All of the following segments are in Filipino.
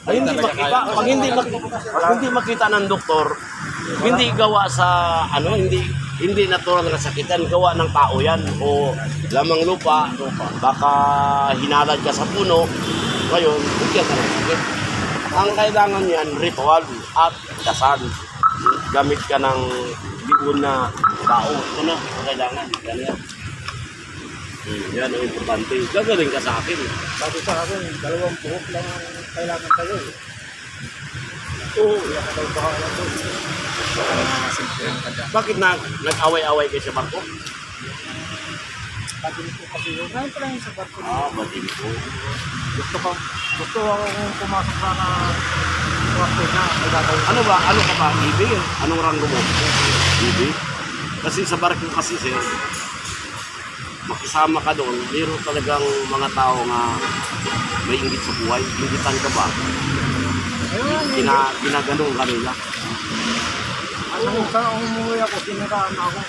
Ay, hindi makita. Pag hindi makita ng doktor, hindi gawa sa hindi natural na sakit yan, gawa ng tao yan o lamang lupa, baka hinalad ka sa puno, ngayon, bigyan ka ng sakit. Ang kailangan yan, ritual at dasal. Gamit ka ng bigun na tao. Ito na, kailangan. Yan yan. Yan ang importante. Gagaling ka sa akin. Sabi sa akin, 2 buhok lang ang kailangan sa'yo. Oo. Kaya daw bahala to. Bakit nag-away-away kayo sa barko? Sabi ko kasi yun. Ngayon pa lang yung sa barko. Bating ko. Gusto ako kung pumasok sana wakto niya. Ano ka ba? Ibig? Anong ranggo mo? Ibig? Kasi sa barko kasi sir, makisama ka doon, mayroon talagang mga tao na may inggit sa buhay. Inggitan ka ba? Ginaganong ka nila. Kung umuwi ako, siniraan ako.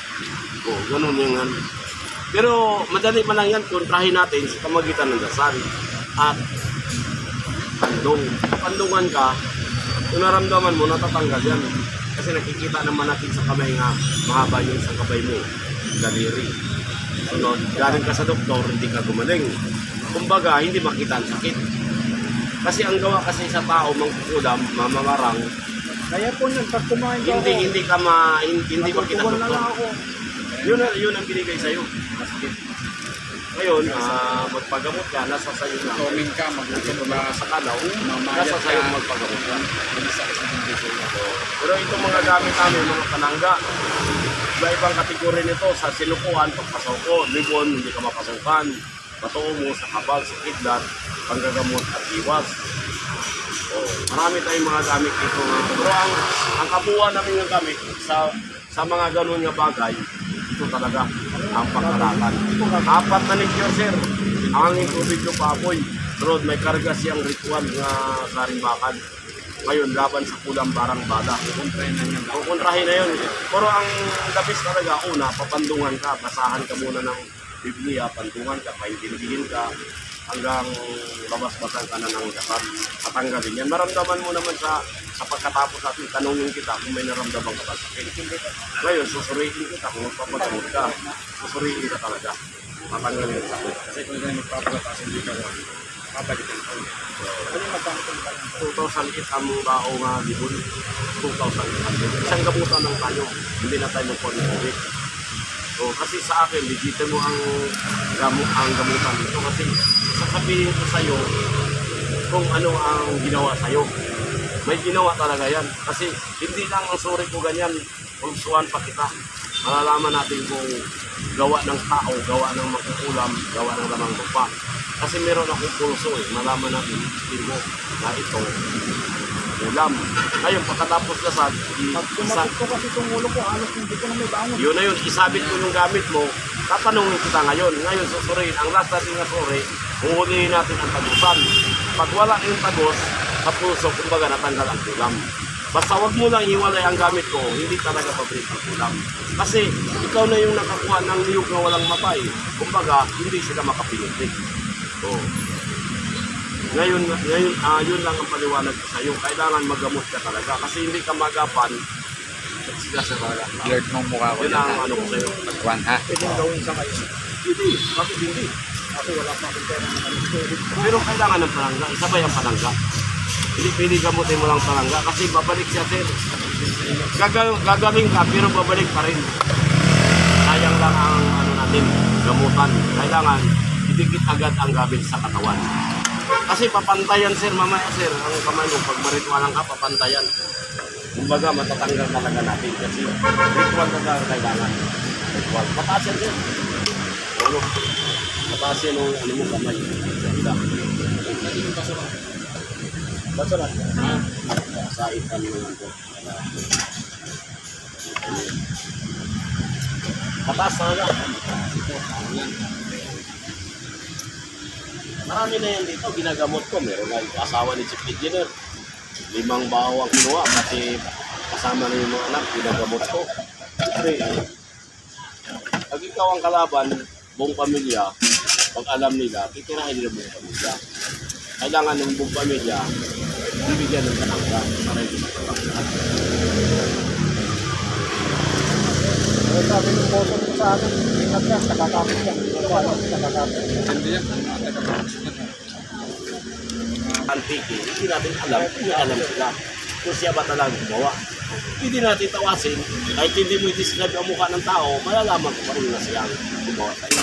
Oo, ganun yung ano. Pero madali man lang yan, kontrahin natin sa pamagitan ng dasal at pandong. Pandungan ka, kung naramdaman mo, natatanggal yan. Kasi nakikita naman natin sa kamay nga, mahaba yung sa kamay mo, daliri. Sunod, galing ka sa doktor, hindi ka gumaling. Kumbaga, hindi makita ang sakit. Kasi ang gawa kasi sa tao, mangkukulam, mamamarang, Kaya po nang pag kumain ko ako, hindi makita natutuwal na lang doktor. ako. Yun ang binigay sa'yo. Masakit. Ngayon, magpagamot ka, nasa sa'yo na. Tuming ka, mabuti Ito ba? na sa kalaw, Mamayat nasa sa'yo ka. magpagamot ka. Isa sa hindi ko ito. Pero itong mga gamit namin, mga panangga, iba-ibang kategori nito sa sinukuhan, pagpasoko, libon, hindi ka mapasukan, patuo mo sa kabal, sa kidlat, panggagamot at iwas. Marami tayong mga gamit dito. Pero ang kabuuan namin ng gamit sa mga ganun nga bagay, ito talaga ang pagkalatan. 4 na nature, sir. Ang tubig yung papoy. Pero may karga siyang ritual nga karimbakan. Ngayon, laban sa kulang barang bala. Kukontrahin na yun. Pero ang labis talaga, una, papandungan ka. Basahan ka muna ng Biblia, pandungan ka, paintindihin ka, hanggang labas-basan ka na ng dasal. Patanggalin yan. Maramdaman mo naman sa pagkatapos natin, tanongin kita kung may naramdaman ka ba sakit. Ngayon, susuriin kita kung magpapagamot ka. Susuriin ka talaga. Patanggalin yung sakit. Kasi kung ganyan magpapagatas, hindi ka papalitan ko. Ano magkakasal ka lang? 2,008 ang bao nga libon. 2,008. Isang gamutan ng tayo. Hindi na tayo magpapagalit. So, kasi sa akin, legitimo ang gamutan dito. Kasi sasabihin ko sa'yo kung ano ang ginawa sa'yo. May ginawa talaga yan. Kasi hindi lang ang suri ko ganyan. Pulsuan pa kita. Malalaman natin kung gawa ng tao, gawa ng magkukulam, gawa ng lamang lupa. Kasi meron akong pulso eh. Malaman natin, isipin mo na ito ulam. Ngayon, pagkatapos lasad, Pag tumakot ko kasi itong ulo ko, halos hindi ko na may bangon. yun na yun, isabit mo yung gamit mo, tatanungin kita ngayon. Ngayon, susuriin. Ang last natin nga suri, huhulihin natin ang tagusan. Pag wala yung tagos, sa puso, kumbaga natanggal ang kulam. Basta wag mo lang hiwalay ang gamit ko, hindi talaga pabrik ang kulam. Kasi ikaw na yung nakakuha ng niyog na walang matay. Kumbaga, hindi sila makapinutik. So, ngayon yun lang ang paliwanag ko sa iyo. Kailangan magamot ka talaga. Kasi hindi ka magapan, sila sa talaga. Alert mong mukha ko Yun dyan, ang ha? ano ko sa iyo. Pagkuhan, ha? Pwede gawin sa kayo. Hindi, bakit hindi? Kasi wala pa akong pera na kayo. Pero kailangan ng palangga. Isa ba yung palangga? Hindi pwede gamutin mo lang palangga kasi babalik siya sir. Gagaling ka pero babalik pa rin. Sayang lang ang ano natin, gamutan. Kailangan idikit agad ang gamit sa katawan. Kasi papantayan sir, mamaya sir, ang kamay mo pag maritwalan ka, papantayan. Kumbaga matatanggal talaga natin kasi ritual talaga kailangan. Ritual. Mataas yan sir. Ano? Mataas yan ang ano mo kamay. Ganda. Baso lang. Sa itan mo lang po. Mataas talaga. Marami na yan dito, ginagamot ko. Meron na yung asawa ni Chief Engineer. 5 baho ang kinuha, pati kasama na yung mga anak, ginagamot ko. Siyempre, pag ikaw ang kalaban, buong pamilya, pag alam nila, titirahin nila buong pamilya. Kailangan ng buong pamilya, bibigyan ng kanangga para ito sa kapatid. Sabi ng boso ko sa akin, ingat yan, nakakapit yan. Nakakapit. Hindi yan. Nakakapit yan. Antiki, hindi natin alam, hindi alam sila kung siya ba talagang gumawa. Hindi natin tawasin, kahit hindi mo i-describe ang mukha ng tao, malalaman ko pa rin na siya ang gumawa tayo.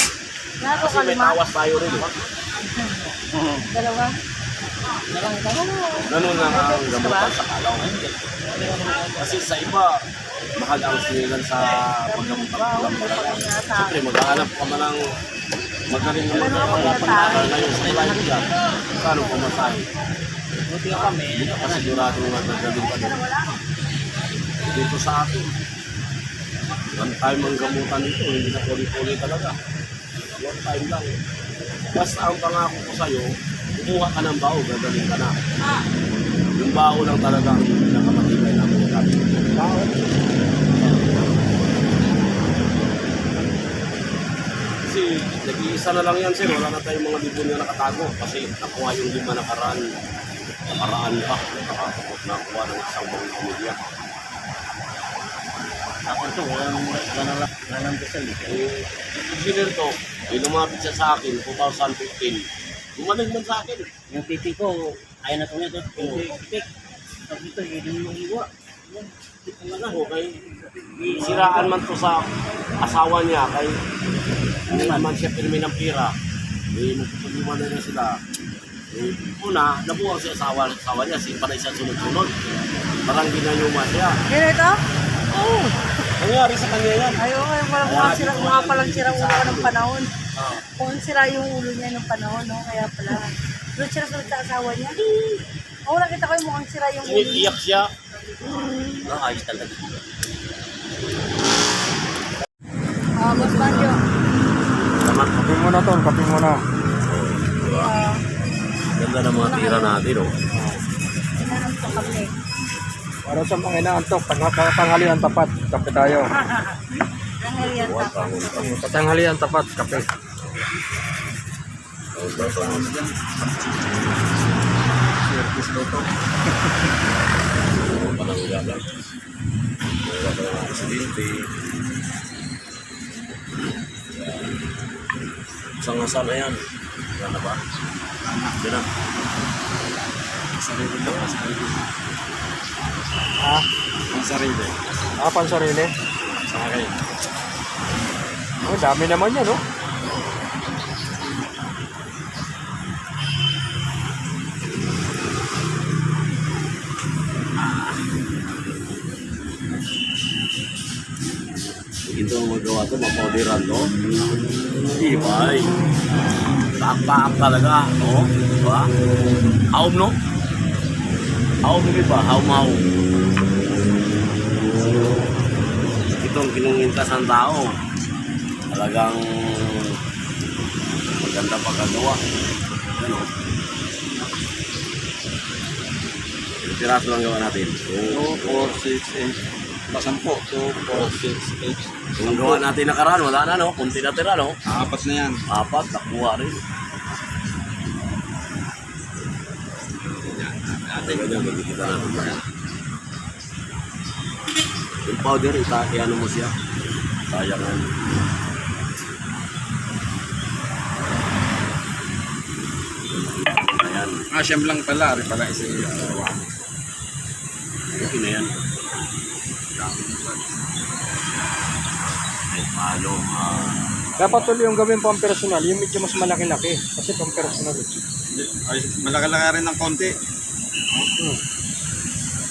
Nako Kasi may kalma. tawas tayo rin, di ba? Dalawa. Ganun lang ang gamutan sa kalaw. Kasi sa iba, mahal ang sinilan sa paggamot ng kulang talaga. Siyempre, maghahanap ka man ng magaling na magpapanaral na yun sa live dyan. Paano pumasahe? Buti ka kami. Hindi ka pasigurado nga nagaling ka doon. Dito sa atin. One time ang gamutan nito, hindi na puli-puli talaga. One time lang. Basta ang pangako ko sa'yo, kumuha ka ng bao, gagaling ka na. Yung bao lang talaga ang pinakamatibay namin ng gabi. Bao? Kasi nag-iisa na lang yan, sir. Wala na tayong mga libon na nakatago. Kasi nakuha yung 5 nakaraan pa. Nakakapot na kuha ng isang buong pamilya. Ako ito, walang dasal. Engineer to, lumapit siya sa akin, 2015. Gumaling man sa akin. Yung pipi ko, ayaw na ito nito. Pipi. Tapos ito, hindi mo iwa. Okay. Siraan man to sa asawa niya, kay hindi naman siya pirmi ng pira. Magpapag-iwanan na sila. Una, nabuwang siya asawa niya, panay siya sunod-sunod. Parang ginayuma siya. Yan ito? Oo. Nangyari sa kanya yan. Ayaw, mga palang sirang ulo ka ng panahon. Kung sira yung ulo niya ng panahon, no? Kaya pala. Doon siya sunod sa asawa niya. Oo, nakita ko yung mukhang sira yung ulo niya. Iyak siya. Ayos talaga. Boss Banjo. Salamat. Kape mo na to, kape mo na. Ganda ng mga tira natin, oh. Inaanap ko kami. Para sa mga inaantok, panghalian tapat, kape tayo. Nangalian pa. Patanghalian tapat, kape. Service loto. Pananggalan. Wala pa ng presidente. Isang na yan. Wala na ba? Yan na. Sarili lang. Sarili. Ha? Ang sarili. Pansarili? Sa akin. Oh, dami naman yan, no? Ito ang magawa ito, mapaudiran to. Ibay. Taak-taak talaga, no? Diba? Haum, no? Haum, di ba? Haum-haum. Itong kinungintas ng tao. Talagang maganda pagkagawa. Ano? Ilang piraso lang gawa natin. 2, 4, 6, 8. Pasampo. 2, 4, 6, 8. Kung gawa natin nakaraan, wala na, no? Kunti na tira, no? Apat na yan. 4, nakuha rin. Ganyan, magkikita natin ba? Yung powder, iano mo siya. Sayangan. Ayan, Siyam lang pala. Ari pala isa yung okay na yan. Ay, paano? Dapat tuloy yung gawin pang personal, yung medyo mas malaki-laki. Kasi pang personal. Ay, malaki-laki rin ng konti.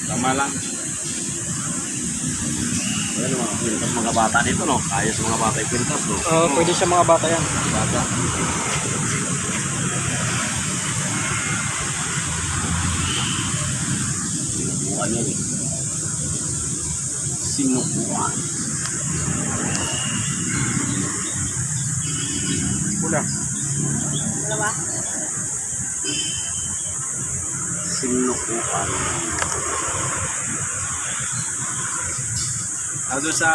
Tama lang. Ayan, mga pintas mga bata dito, no? Kaya sa mga bata yung pintas, no? Pwede sa mga bata yan. Bata. Sinubukan yan, eh. Sinubukan. Pula. Dalawa. Sinubukan. Doon sa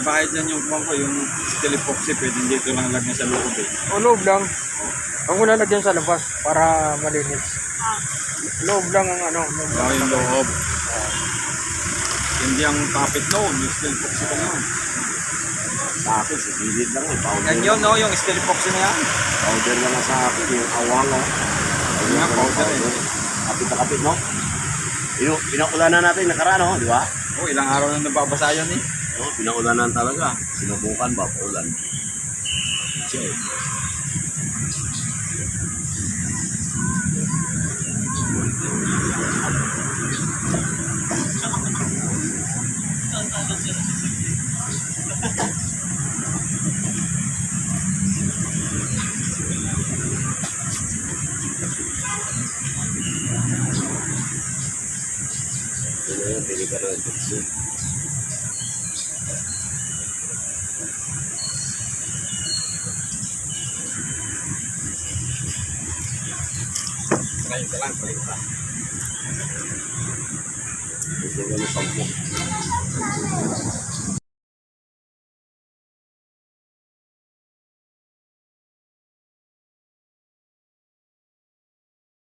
bahay dyan yung bangko, yung steel epoxy, pwede dito lang lagyan sa loob eh. O loob lang. Ang muna lagyan sa labas para malinis. Ah, Loob lang ang ano. Loob lang. Yung loob. Hindi ang kapit loob, yung steel box ito naman. Sa akin, sa gilid lang eh. Powder, Yan yun, no? Yung steel box na yan. powder lang sa akin. Yung awang, oh. Yun nga, powder eh. Kapit na kapit, no? Yung pinakulanan natin nakaraan, no? Di ba? Oh, ilang araw na nababasa yan eh. No, pinakulanan talaga. Sinubukan ba? Paulan. Check. Ano yun? Pili ka rin. Ngayon ka lang, balik pa. Ito ka na 10.